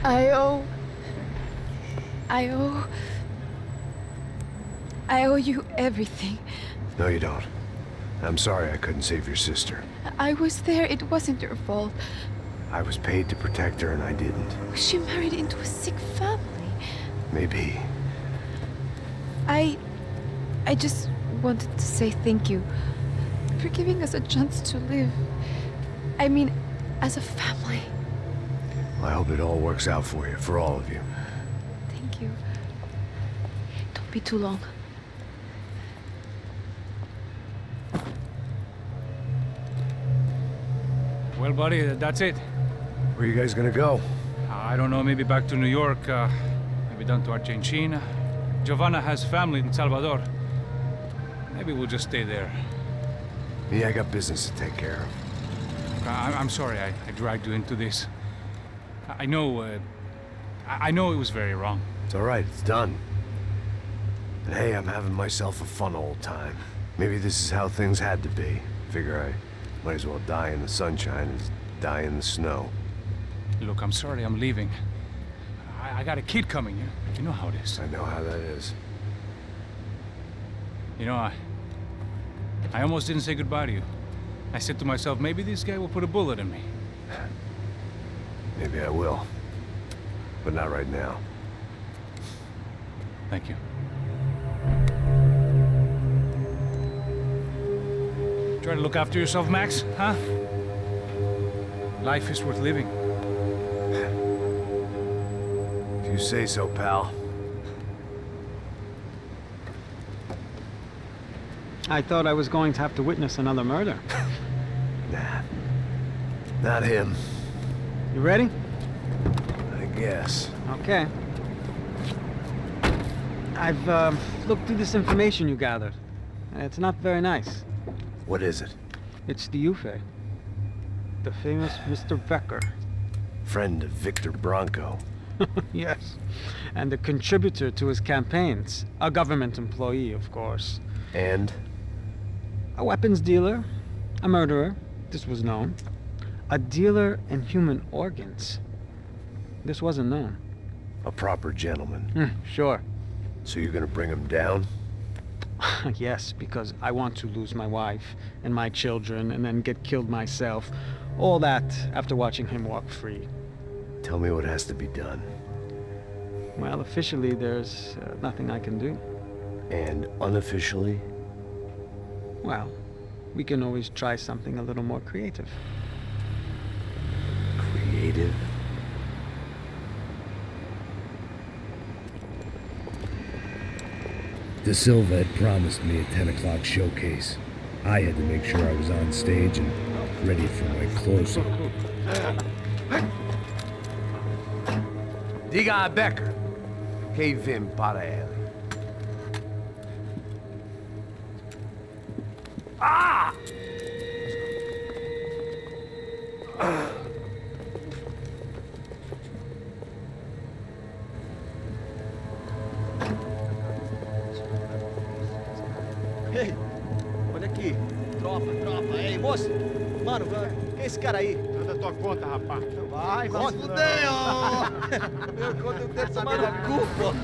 I owe you everything. No, you don't. I'm sorry I couldn't save your sister. I was there. It wasn't your fault. I was paid to protect her and I didn't. She married into a sick family. Maybe. I just wanted to say thank you for giving us a chance to live. I mean, as a family. I hope it all works out for you, for all of you. Thank you. Don't be too long. Well, buddy, that's it. Where are you guys gonna go? I don't know, maybe back to New York, maybe down to Argentina. Giovanna has family in Salvador. Maybe we'll just stay there. Me, I got business to take care of. I'm sorry I dragged you into this. I know it was very wrong. It's all right, it's done. And hey, I'm having myself a fun old time. Maybe this is how things had to be. Figure I might as well die in the sunshine as die in the snow. Look, I'm sorry I'm leaving. I got a kid coming. You know how it is. I know how that is. You know, I almost didn't say goodbye to you. I said to myself, maybe this guy will put a bullet in me. Maybe I will. But not right now. Thank you. Try to look after yourself, Max, huh? Life is worth living. If you say so, pal. I thought I was going to have to witness another murder. Nah. Not him. You ready? I guess. Okay. I've looked through this information you gathered. And it's not very nice. What is it? It's the Euphoria. The famous Mr. Becker. Friend of Victor Branco. Yes. And a contributor to his campaigns. A government employee, of course. And? A weapons dealer. A murderer. This was known. A dealer in human organs. This wasn't known. A proper gentleman. Sure. So you're gonna bring him down? Yes, because I want to lose my wife and my children and then get killed myself. All that after watching him walk free. Tell me what has to be done. Well, officially there's nothing I can do. And unofficially? Well, we can always try something a little more creative. Creative? De Silva had promised me a 10 o'clock showcase. I had to make sure I was on stage and ready for my close-up. Diga a Becker. Que vim para ele. Ah! Ei, olha aqui. Tropa. Ei, moço. Mano, quem é esse cara aí? Manda tua conta, rapaz. Vai se fuder, ó. Meu conta eu tenho que tomar no cu, pô.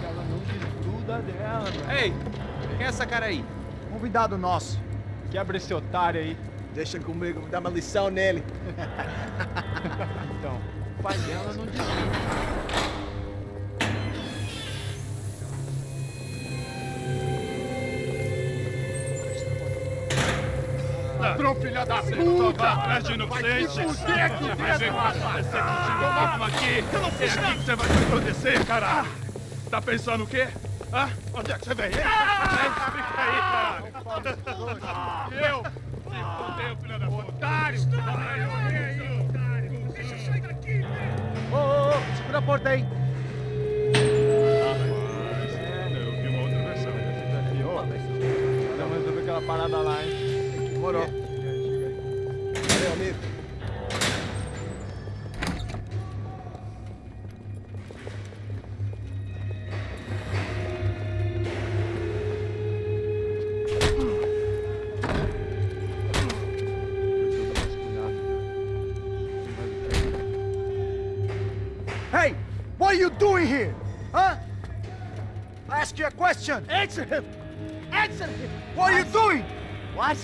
Ela não desgruda dela, mano. Ei, quem é essa cara aí? Convidado nosso. Quebra esse otário aí. Deixa comigo, vou dar uma lição nele. Então, o pai dela não desgruda. Ladrão, filha da puta! Atrás de inocente! Vai que fuder, Vamos aqui! Eu não fiz nada! Aqui que você vai se proteger, caralho! Tá pensando o quê? Hã? Onde é que você vem? Fica aí, caralho! Eu? Se fudeu, filha da puta! Otário! Deixa eu sair daqui! Ô, segura a porta aí! Eu vi uma outra versão. Vamos resolver aquela parada lá, hein? Demorou. Valeu, amigo. Hey! asked you a question. Answer him. Answer him. What are you doing? What?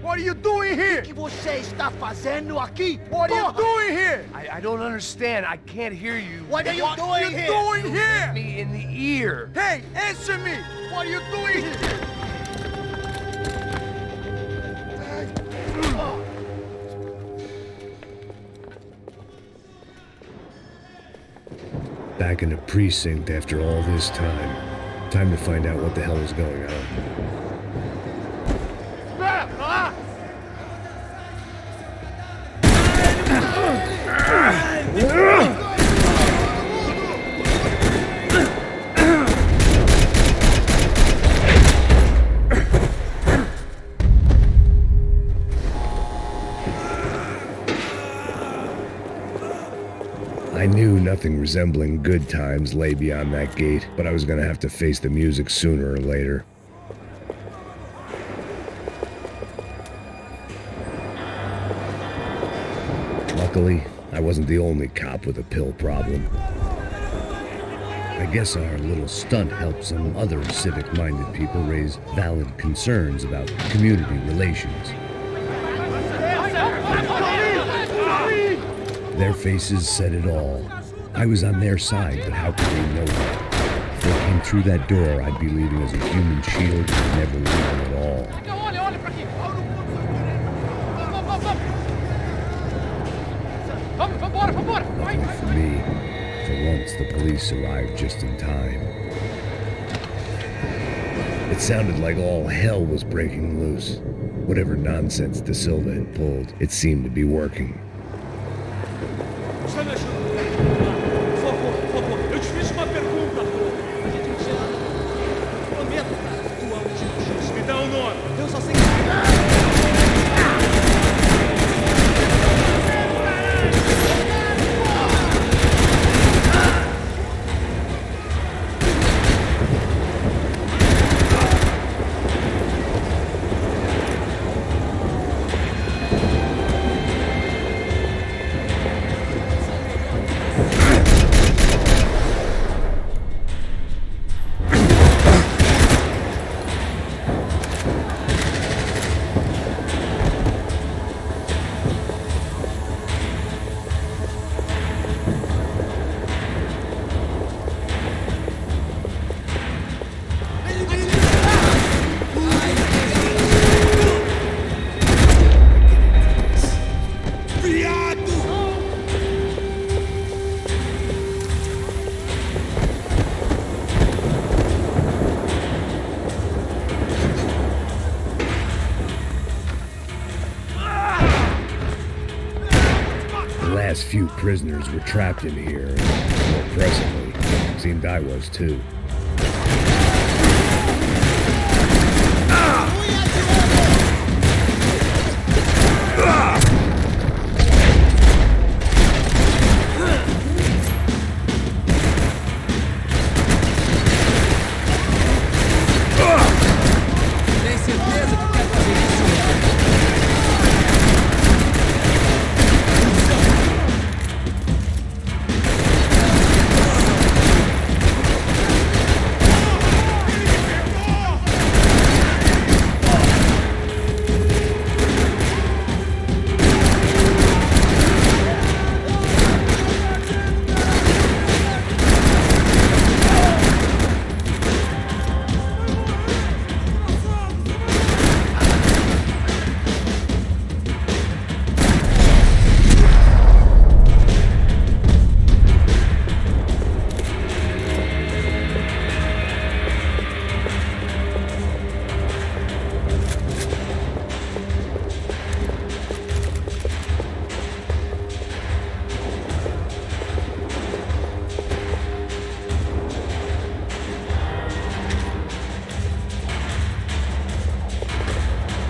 What are you doing here? O que você está fazendo aqui? What are you Porra! doing here? I don't understand. I can't hear you. What are you doing here? Doing here? Hit Me in the ear. Hey, answer me. What are you doing here? Back in the precinct after all this time. Time to find out what the hell is going on. I knew nothing resembling good times lay beyond that gate, but I was gonna have to face the music sooner or later. Luckily, I wasn't the only cop with a pill problem. I guess our little stunt helped some other civic-minded people raise valid concerns about community relations. Their faces said it all. I was on their side, but how could they know that? If they came through that door, I'd be leaving as a human shield and never leaving at all. Luckily for me, for once the police arrived just in time. It sounded like all hell was breaking loose. Whatever nonsense De Silva had pulled, it seemed to be working. Por favor, eu te fiz uma pergunta. A gente não tinha nada. Prometo, cara, tua última chance. Me dá o nome. Eu só sei que... Last few prisoners were trapped in here, and more presently, it seemed I was too.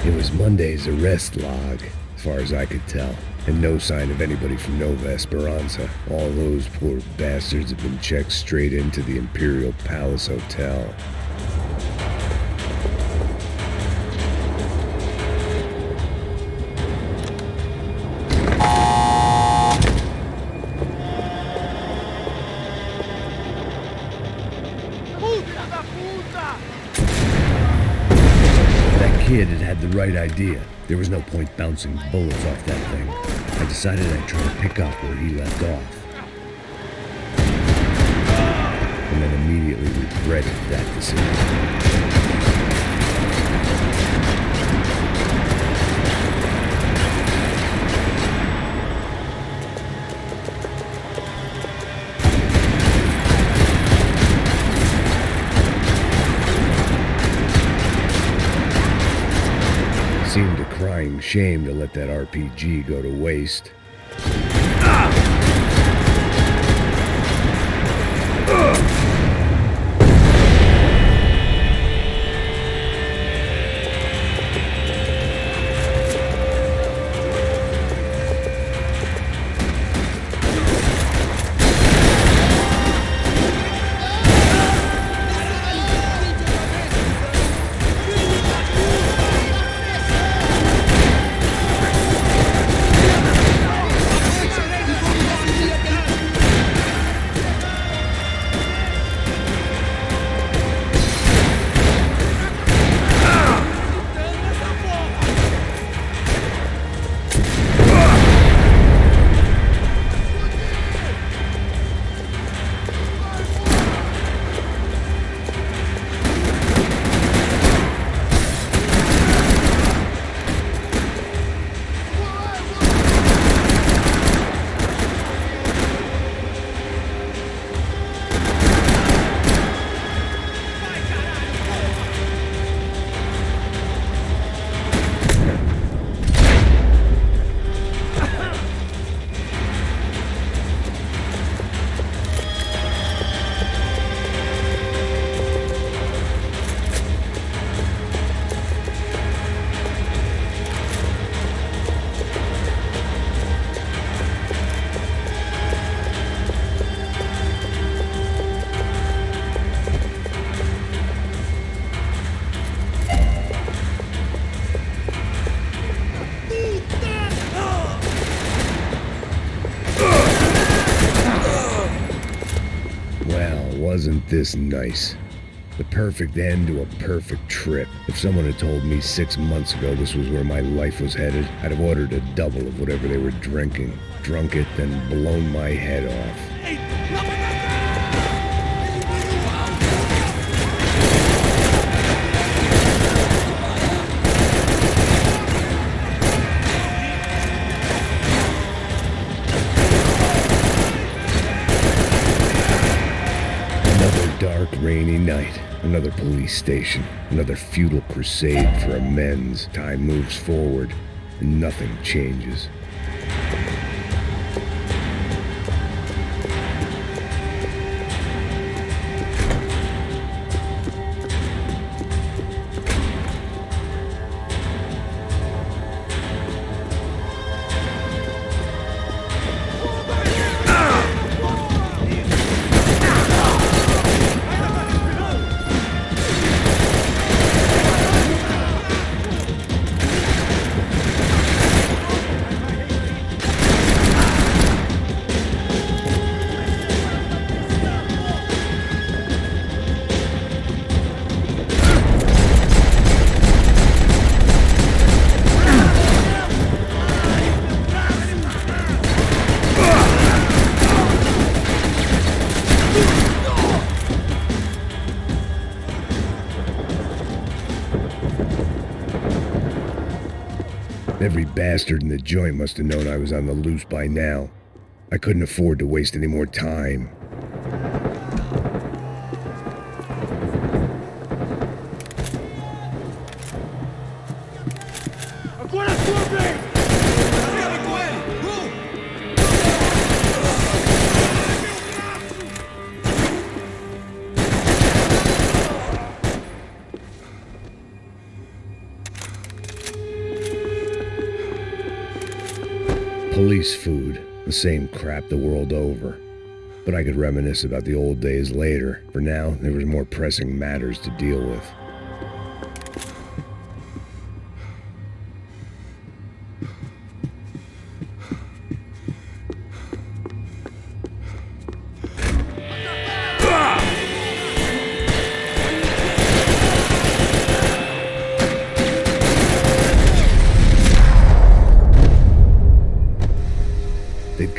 It was Monday's arrest log, as far as I could tell, and no sign of anybody from Nova Esperanza. All those poor bastards have been checked straight into the Imperial Palace Hotel. kid had had the right idea. There was no point bouncing bullets off that thing. I decided I'd try to pick up where he left off. And then immediately regretted that decision. Seemed a crying shame to let that RPG go to waste. Wasn't this nice? The perfect end to a perfect trip. If someone had told me 6 months ago this was where my life was headed, I'd have ordered a double of whatever they were drinking, drunk it, then blown my head off. Dark, rainy night. Another police station. Another futile crusade for amends. Time moves forward, and nothing changes. Every bastard in the joint must have known I was on the loose by now. I couldn't afford to waste any more time. Police food, the same crap the world over. But I could reminisce about the old days later. For now, there was more pressing matters to deal with.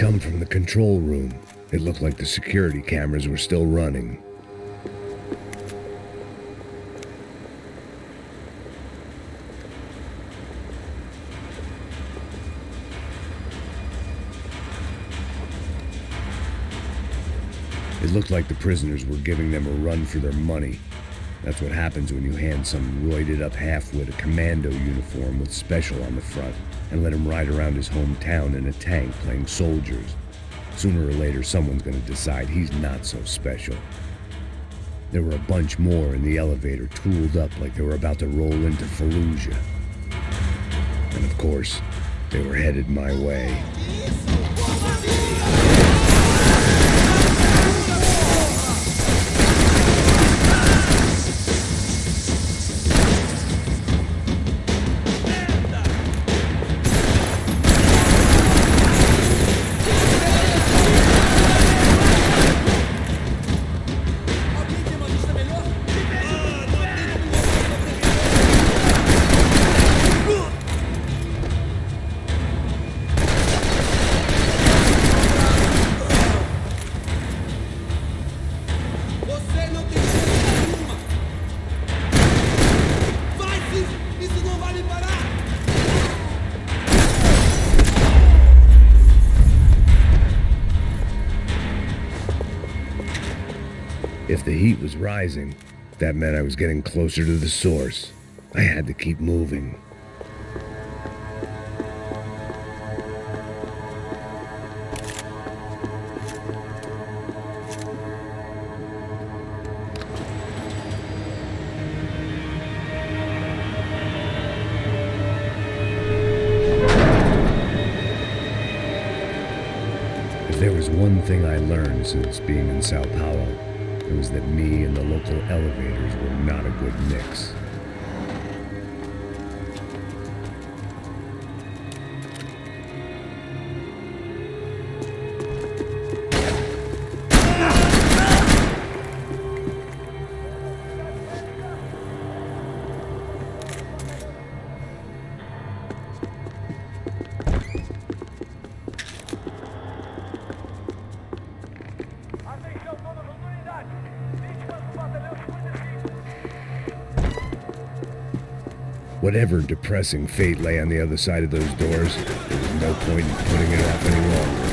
come from the control room. It looked like the security cameras were still running. It looked like the prisoners were giving them a run for their money. That's what happens when you hand some roided-up halfwit a commando uniform with special on the front and let him ride around his hometown in a tank playing soldiers. Sooner or later, someone's gonna decide he's not so special. There were a bunch more in the elevator, tooled up like they were about to roll into Fallujah. And of course, they were headed my way. If the heat was rising, that meant I was getting closer to the source. I had to keep moving. If there was one thing I learned since being in São Paulo, it was that me and the local elevators were not a good mix. Whatever depressing fate lay on the other side of those doors, there was no point in putting it off any longer.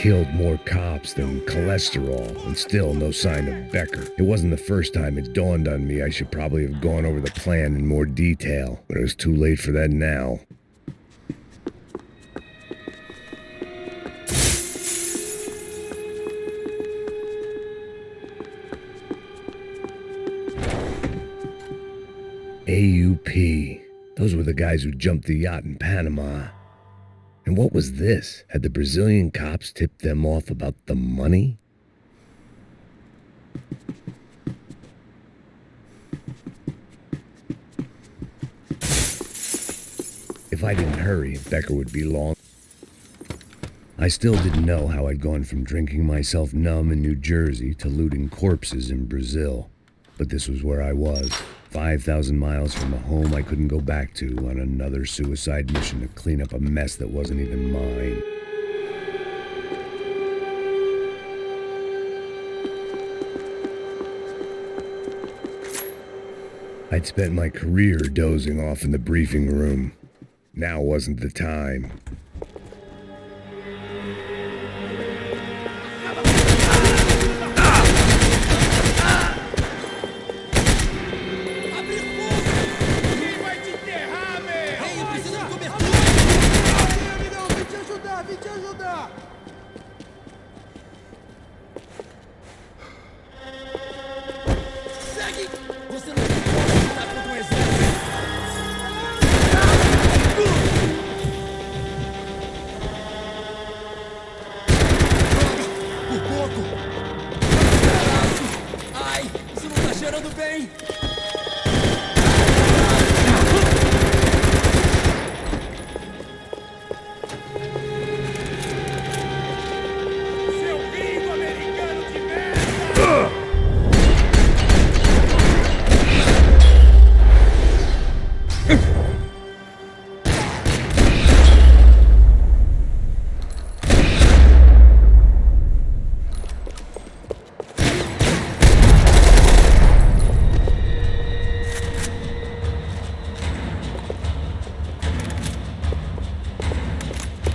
killed more cops than cholesterol, and still no sign of Becker. It wasn't the first time it dawned on me I should probably have gone over the plan in more detail, but it was too late for that now. AUP. Those were the guys who jumped the yacht in Panama. And what was this? Had the Brazilian cops tipped them off about the money? If I didn't hurry, Becker would be long. I still didn't know how I'd gone from drinking myself numb in New Jersey to looting corpses in Brazil. But this was where I was. 5,000 miles from a home I couldn't go back to on another suicide mission to clean up a mess that wasn't even mine. I'd spent my career dozing off in the briefing room. Now wasn't the time.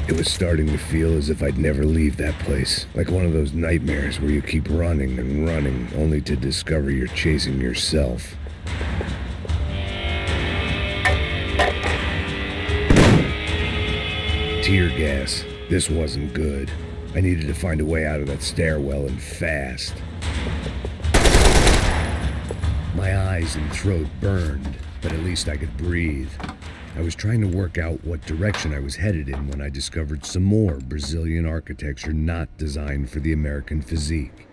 It was starting to feel as if I'd never leave that place. Like one of those nightmares where you keep running and running, only to discover you're chasing yourself. Tear gas. This wasn't good. I needed to find a way out of that stairwell and fast. My eyes and throat burned, but at least I could breathe. I was trying to work out what direction I was headed in when I discovered some more Brazilian architecture not designed for the American physique.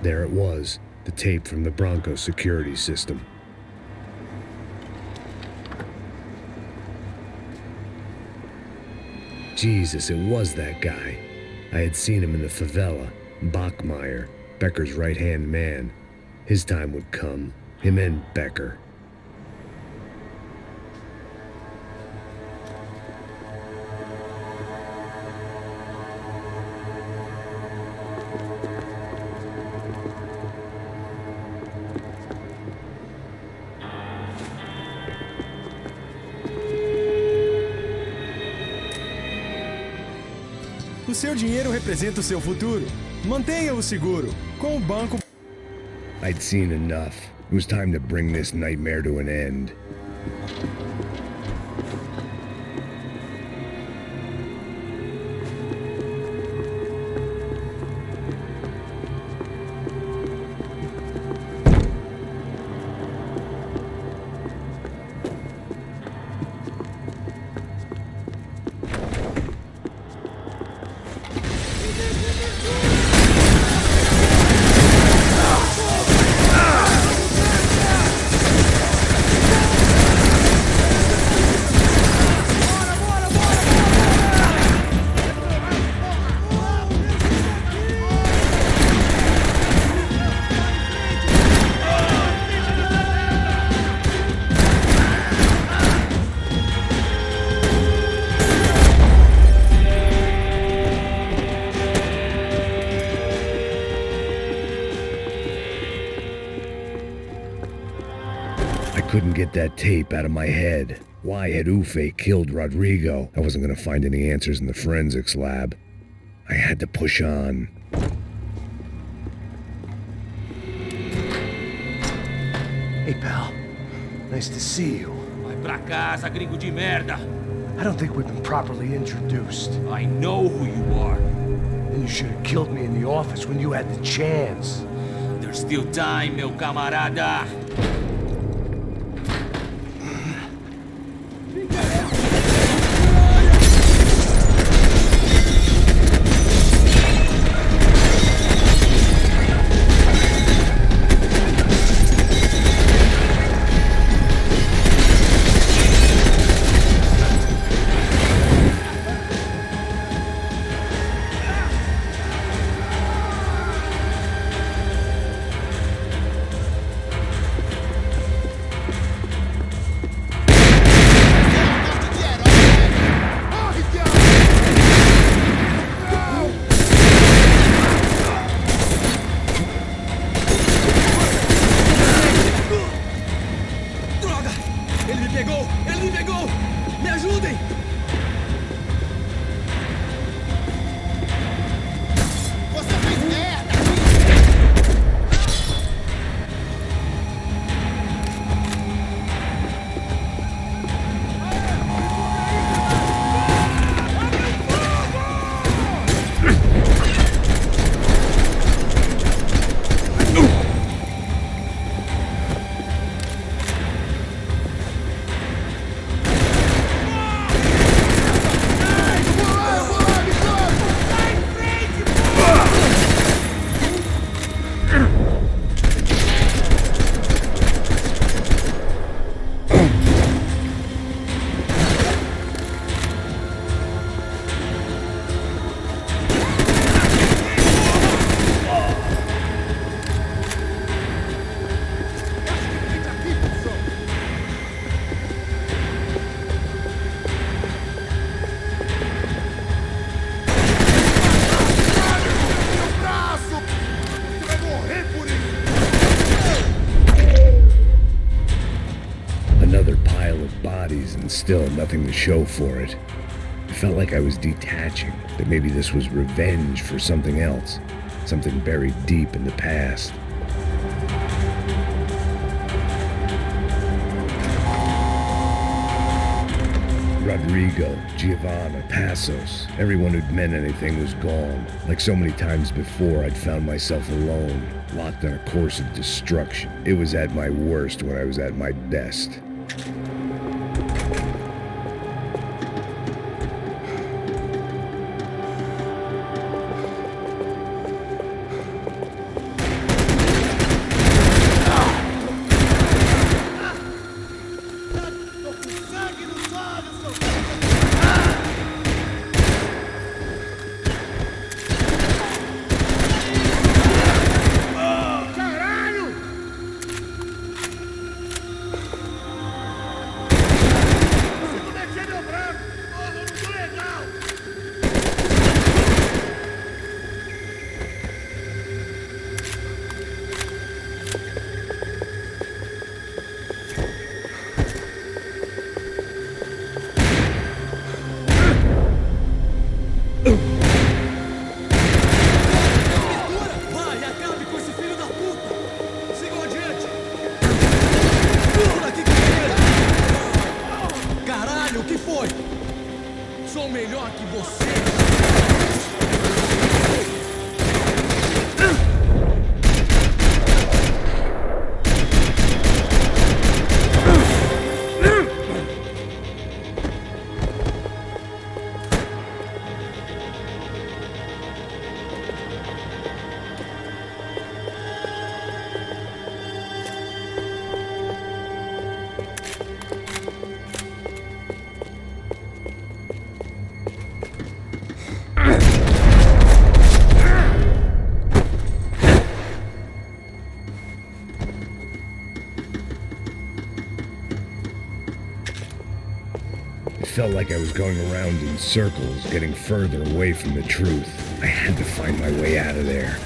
There it was. The tape from the Branco security system. Jesus, it was that guy. I had seen him in the favela. Bachmeyer, Becker's right-hand man. His time would come. Him and Becker. O seu dinheiro representa o seu futuro. Mantenha-o seguro. Com o banco... I'd seen enough. It was time to bring this nightmare to an end. couldn't get that tape out of my head. Why had Ufe killed Rodrigo? I wasn't gonna find any answers in the forensics lab. I had to push on. Hey, pal. Nice to see you. Vai pra casa, gringo de merda. I don't think we've been properly introduced. I know who you are. Then you should have killed me in the office when you had the chance. There's still time, meu camarada. And still nothing to show for it. It felt like I was detaching, that maybe this was revenge for something else, something buried deep in the past. Rodrigo, Giovanna, Passos, everyone who'd meant anything was gone. Like so many times before, I'd found myself alone, locked on a course of destruction. It was at my worst when I was at my best. Felt like I was going around in circles, getting further away from the truth. I had to find my way out of there.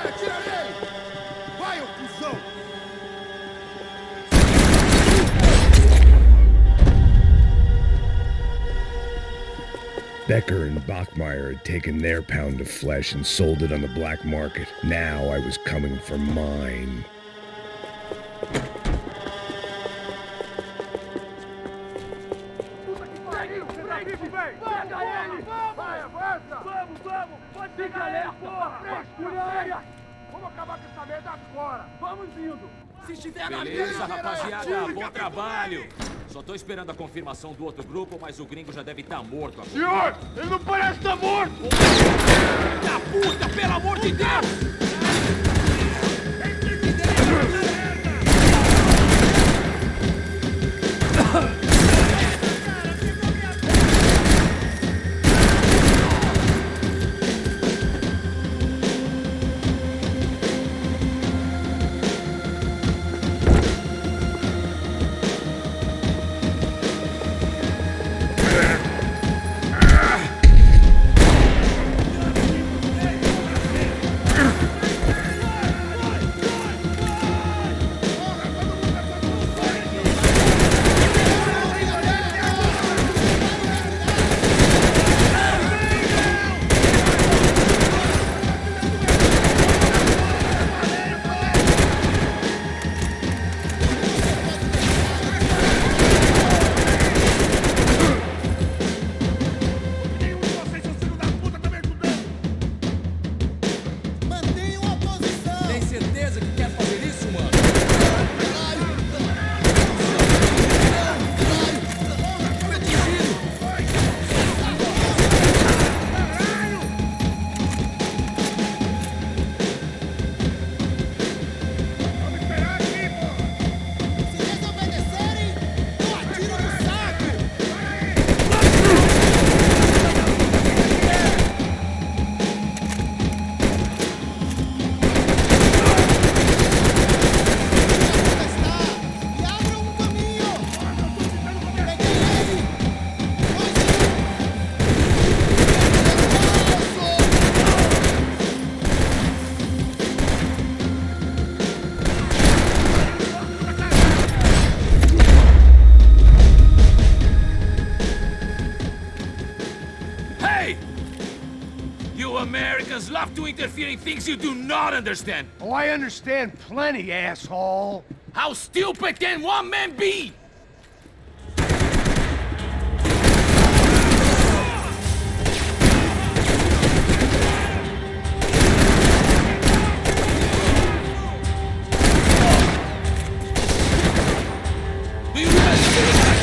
Vai, atira nele! Vai, ô cuzão! Becker and Bachmeyer had taken their pound of flesh and sold it on the black market. Now I was coming for mine. Puta que pariu! Você tá vivo, véi! Pega ele! Vai, avança! Vamos! Pode pegar ele, porra! Frescura! Vamos acabar com essa merda agora! Vamos indo! Se estiver na Beleza, mesa, rapaziada, bom trabalho. Só tô esperando a confirmação do outro grupo, mas o gringo já deve estar morto agora. Senhor! Ele não parece estar morto! da puta, pelo amor de Deus! Americans love to interfere in things you do not understand. Oh, I understand plenty, asshole. How stupid can one man be? Do you guys finish that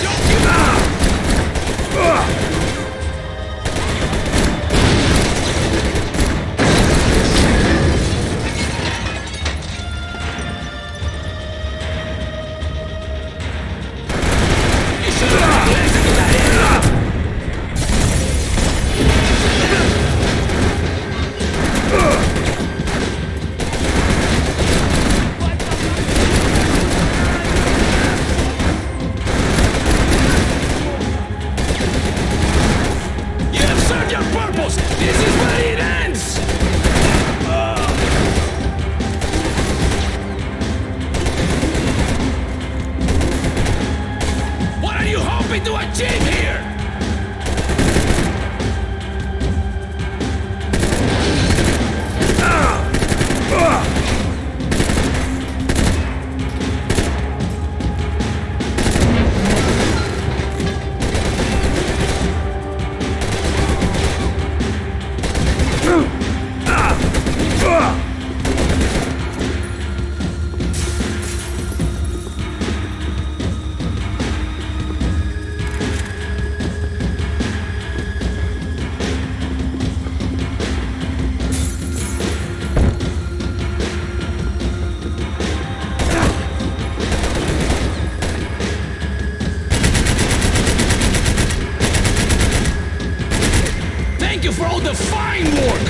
for all the fine work!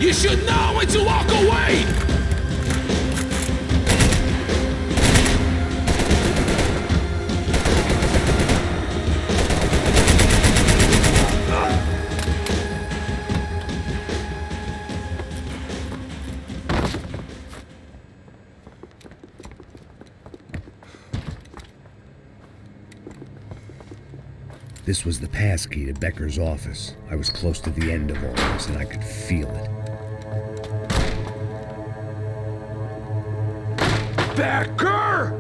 You should know when to walk away! This was the passkey to Becker's office. I was close to the end of all this, and I could feel it. Becker!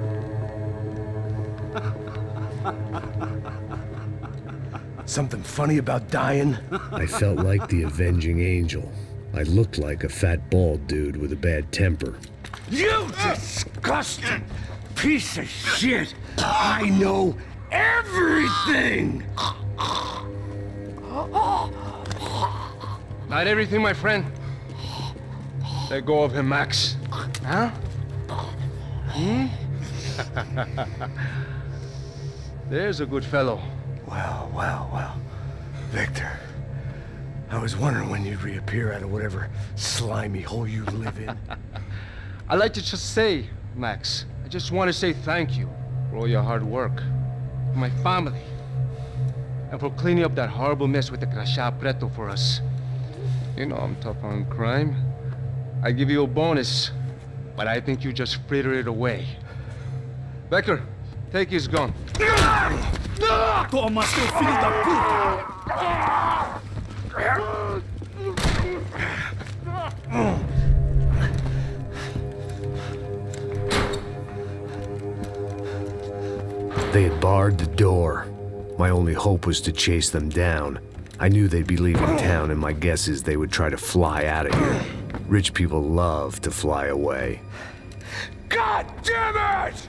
Something funny about dying? I felt like the avenging angel. I looked like a fat bald dude with a bad temper. You disgusting piece of shit! I know everything! Not everything, my friend. Let go of him, Max. Huh? There's a good fellow. Well, well, well. Victor, I was wondering when you'd reappear out of whatever slimy hole you live in. I'd like to just say, Max, I just want to say thank you for all your hard work, for my family, and for cleaning up that horrible mess with the Crachá Preto for us. You know I'm tough on crime. I give you a bonus, but I think you just frittered it away. Becker, take his gun. Toma, seu filho da puta! They had barred the door. My only hope was to chase them down. I knew they'd be leaving town, and my guess is they would try to fly out of here. Rich people love to fly away. God damn it!